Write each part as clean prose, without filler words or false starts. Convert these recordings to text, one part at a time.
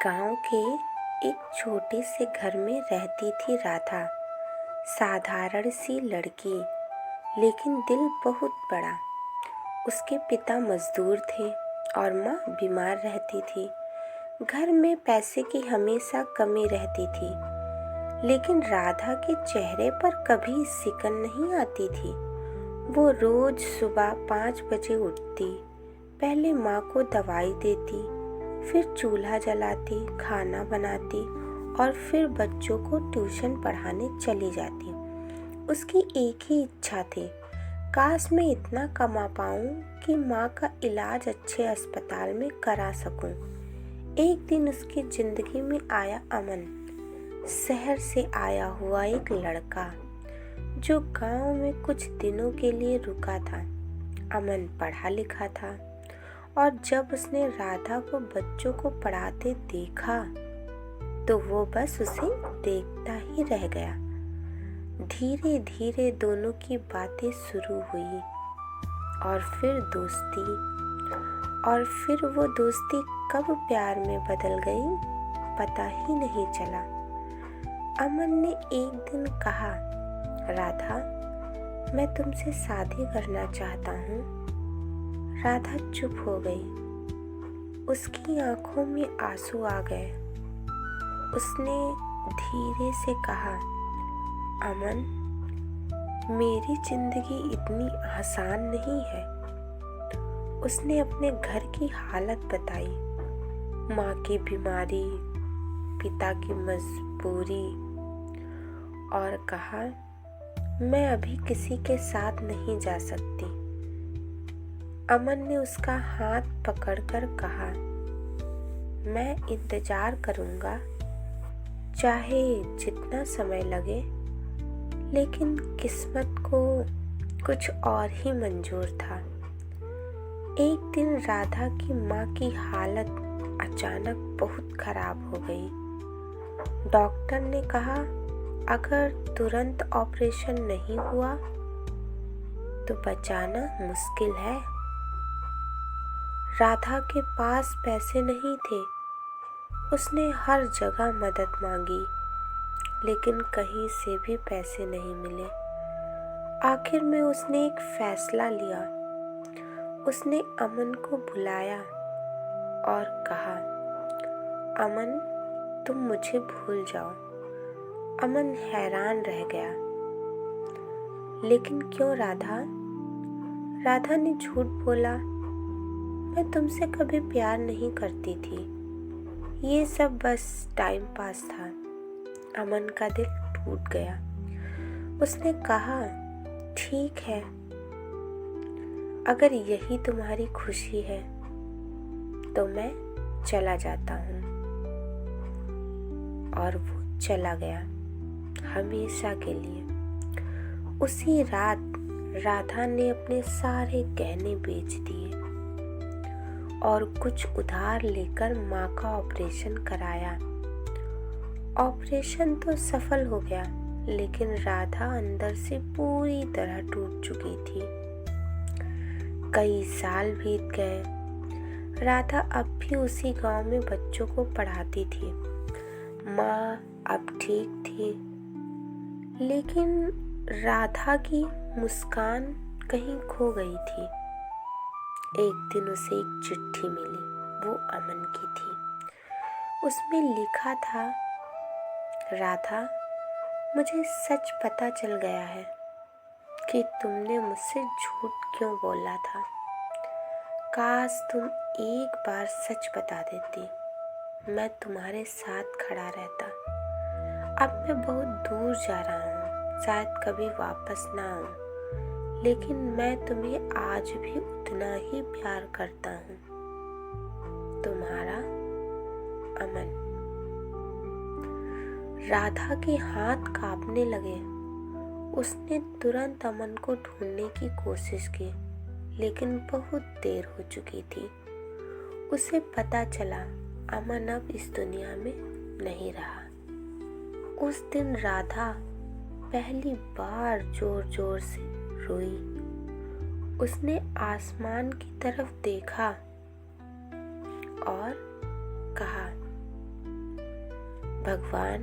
गांव के एक छोटे से घर में रहती थी राधा। साधारण सी लड़की, लेकिन दिल बहुत बड़ा। उसके पिता मजदूर थे और माँ बीमार रहती थी। घर में पैसे की हमेशा कमी रहती थी, लेकिन राधा के चेहरे पर कभी सिकन नहीं आती थी। वो रोज सुबह 5 बजे उठती, पहले माँ को दवाई देती, फिर चूल्हा जलाती, खाना बनाती और फिर बच्चों को ट्यूशन पढ़ाने चली जाती। उसकी एक ही इच्छा थी, काश मैं इतना कमा पाऊँ कि माँ का इलाज अच्छे अस्पताल में करा सकूँ। एक दिन उसकी जिंदगी में आया अमन, शहर से आया हुआ एक लड़का जो गांव में कुछ दिनों के लिए रुका था। अमन पढ़ा लिखा था और जब उसने राधा को बच्चों को पढ़ाते देखा तो वो बस उसे देखता ही रह गया। धीरे धीरे दोनों की बातें शुरू हुई और फिर दोस्ती, और फिर वो दोस्ती कब प्यार में बदल गई पता ही नहीं चला। अमन ने एक दिन कहा, राधा, मैं तुमसे शादी करना चाहता हूँ। राधा चुप हो गई। उसकी आंखों में आंसू आ गए। उसने धीरे से कहा, अमन, मेरी जिंदगी इतनी आसान नहीं है। उसने अपने घर की हालत बताई, माँ की बीमारी, पिता की मजबूरी, और कहा, मैं अभी किसी के साथ नहीं जा सकती। अमन ने उसका हाथ पकड़कर कहा, मैं इंतजार करूंगा, चाहे जितना समय लगे, लेकिन किस्मत को कुछ और ही मंजूर था। एक दिन राधा की माँ की हालत अचानक बहुत खराब हो गई। डॉक्टर ने कहा, अगर तुरंत ऑपरेशन नहीं हुआ तो बचाना मुश्किल है। राधा के पास पैसे नहीं थे। उसने हर जगह मदद मांगी, लेकिन कहीं से भी पैसे नहीं मिले। आखिर में उसने एक फैसला लिया। उसने अमन को बुलाया और कहा, अमन, तुम मुझे भूल जाओ। अमन हैरान रह गया। लेकिन क्यों राधा? राधा ने झूठ बोला, मैं तुमसे कभी प्यार नहीं करती थी। ये सब बस टाइम पास था। अमन का दिल टूट गया। उसने कहा, ठीक है, अगर यही तुम्हारी खुशी है तो मैं चला जाता हूँ। और वो चला गया, हमेशा के लिए। उसी रात राधा ने अपने सारे गहने बेच दिए और कुछ उधार लेकर माँ का ऑपरेशन कराया। ऑपरेशन तो सफल हो गया, लेकिन राधा अंदर से पूरी तरह टूट चुकी थी। कई साल बीत गए। राधा अब भी उसी गांव में बच्चों को पढ़ाती थी। माँ अब ठीक थी, लेकिन राधा की मुस्कान कहीं खो गई थी। एक दिन उसे एक चिट्ठी मिली। वो अमन की थी। उसमें लिखा था, राधा, मुझे सच पता चल गया है कि तुमने मुझसे झूठ क्यों बोला था। काश तुम एक बार सच बता देती, मैं तुम्हारे साथ खड़ा रहता। अब मैं बहुत दूर जा रहा हूँ, शायद कभी वापस ना आऊँ, लेकिन मैं तुम्हें आज भी उतना ही प्यार करता हूँ। तुम्हारा अमन। राधा के हाथ कांपने लगे। उसने तुरंत अमन को ढूंढने की कोशिश की, लेकिन बहुत देर हो चुकी थी। उसे पता चला अमन अब इस दुनिया में नहीं रहा। उस दिन राधा पहली बार जोर जोर से रोई। उसने आसमान की तरफ देखा और कहा, भगवान,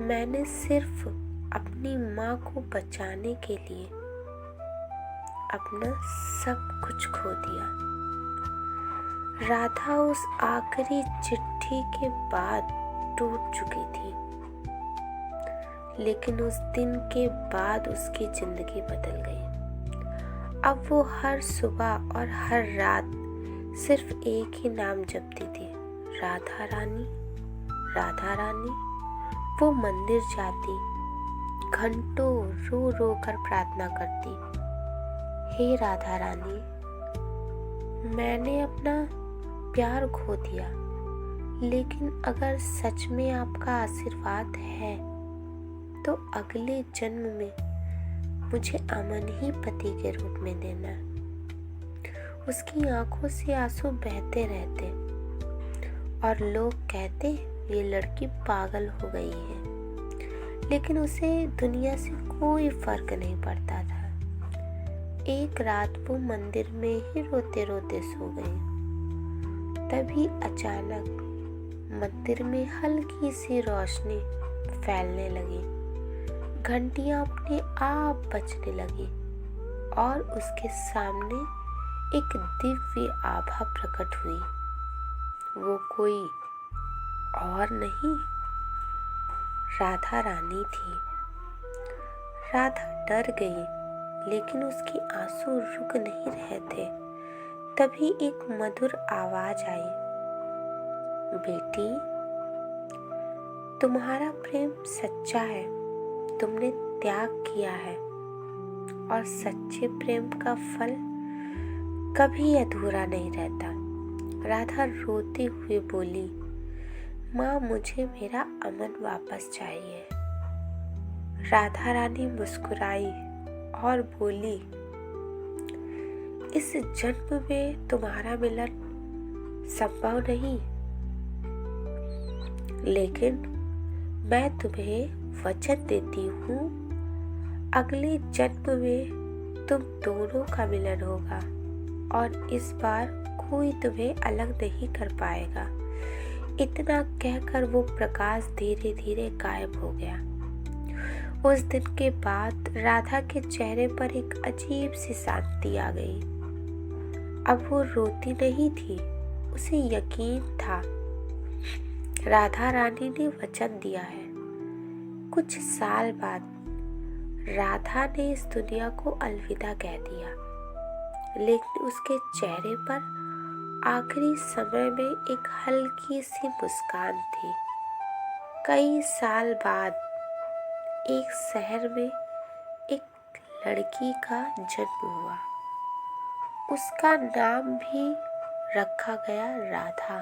मैंने सिर्फ अपनी माँ को बचाने के लिए अपना सब कुछ खो दिया। राधा उस आखिरी चिट्ठी के बाद टूट चुकी थी, लेकिन उस दिन के बाद उसकी जिंदगी बदल गई। अब वो हर सुबह और हर रात सिर्फ एक ही नाम जपती थी, राधा रानी, राधा रानी। वो मंदिर जाती, घंटों रो रो कर प्रार्थना करती, हे राधा रानी, मैंने अपना प्यार खो दिया, लेकिन अगर सच में आपका आशीर्वाद है तो अगले जन्म में मुझे अमन ही पति के रूप में देना। उसकी आंखों से आंसू बहते रहते और लोग कहते ये लड़की पागल हो गई है, लेकिन उसे दुनिया से कोई फर्क नहीं पड़ता था। एक रात वो मंदिर में ही रोते रोते सो गई। तभी अचानक मंदिर में हल्की सी रोशनी फैलने लगी, घंटियां अपने आप बजने लगी और उसके सामने एक दिव्य आभा प्रकट हुई। वो कोई और नहीं, राधा रानी थी। राधा डर गई, लेकिन उसके आंसू रुक नहीं रहे थे। तभी एक मधुर आवाज आई, बेटी, तुम्हारा प्रेम सच्चा है, तुमने त्याग किया है और सच्चे प्रेम का फल कभी अधूरा नहीं रहता। राधा रोते हुए बोली, माँ, मुझे मेरा अमन वापस चाहिए। राधा रानी मुस्कुराई और बोली, इस जन्म में तुम्हारा मिलन संभव नहीं, लेकिन मैं तुम्हें वचन देती हूँ, अगले जन्म में तुम दोनों का मिलन होगा और इस बार कोई तुम्हें अलग नहीं कर पाएगा। इतना कहकर वो प्रकाश धीरे धीरे गायब हो गया। उस दिन के बाद राधा के चेहरे पर एक अजीब सी शांति आ गई। अब वो रोती नहीं थी, उसे यकीन था राधा रानी ने वचन दिया है। कुछ साल बाद राधा ने इस दुनिया को अलविदा कह दिया, लेकिन उसके चेहरे पर आखिरी समय में एक हल्की सी मुस्कान थी। कई साल बाद एक शहर में एक लड़की का जन्म हुआ। उसका नाम भी रखा गया राधा।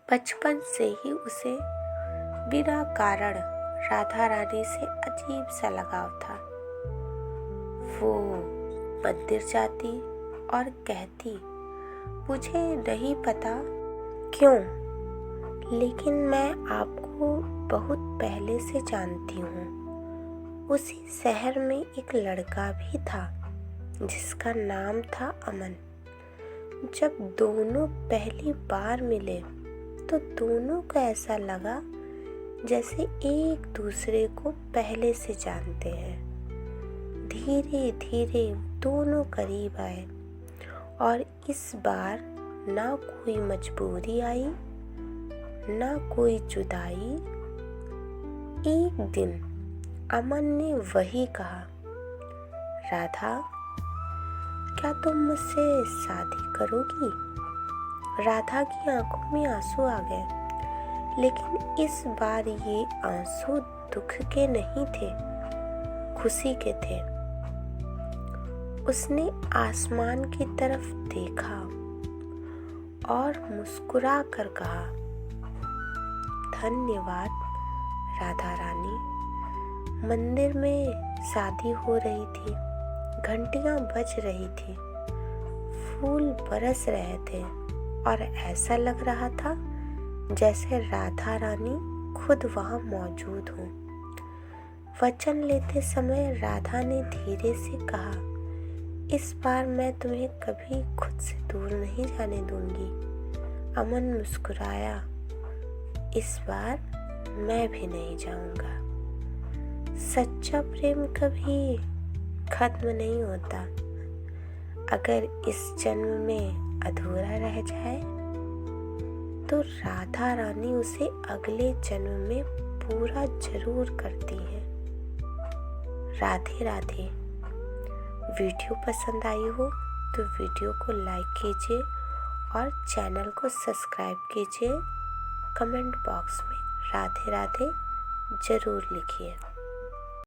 बचपन से ही उसे बिना कारण राधा रानी से अजीब सा लगाव था। वो मंदिर जाती और कहती, मुझे नहीं पता क्यों, लेकिन मैं आपको बहुत पहले से जानती हूँ। उसी शहर में एक लड़का भी था जिसका नाम था अमन। जब दोनों पहली बार मिले तो दोनों को ऐसा लगा जैसे एक दूसरे को पहले से जानते हैं। धीरे धीरे दोनों करीब आए और इस बार ना कोई मजबूरी आई, ना कोई जुदाई। एक दिन अमन ने वही कहा, राधा, क्या तुम मुझसे शादी करोगी? राधा की आंखों में आंसू आ गए, लेकिन इस बार ये आंसू दुख के नहीं थे, खुशी के थे। उसने आसमान की तरफ देखा और मुस्कुरा कर कहा, धन्यवाद राधा रानी। मंदिर में शादी हो रही थी, घंटियां बज रही थी, फूल बरस रहे थे और ऐसा लग रहा था जैसे राधा रानी खुद वहां मौजूद हो। वचन लेते समय राधा ने धीरे से कहा, इस बार मैं तुम्हें कभी खुद से दूर नहीं जाने दूंगी। अमन मुस्कुराया इस बार मैं भी नहीं जाऊंगा। सच्चा प्रेम कभी खत्म नहीं होता। अगर इस जन्म में अधूरा रह जाए तो राधा रानी उसे अगले जन्म में पूरा जरूर करती हैं। राधे राधे। वीडियो पसंद आई हो तो वीडियो को लाइक कीजिए और चैनल को सब्सक्राइब कीजिए। कमेंट बॉक्स में राधे राधे ज़रूर लिखिए।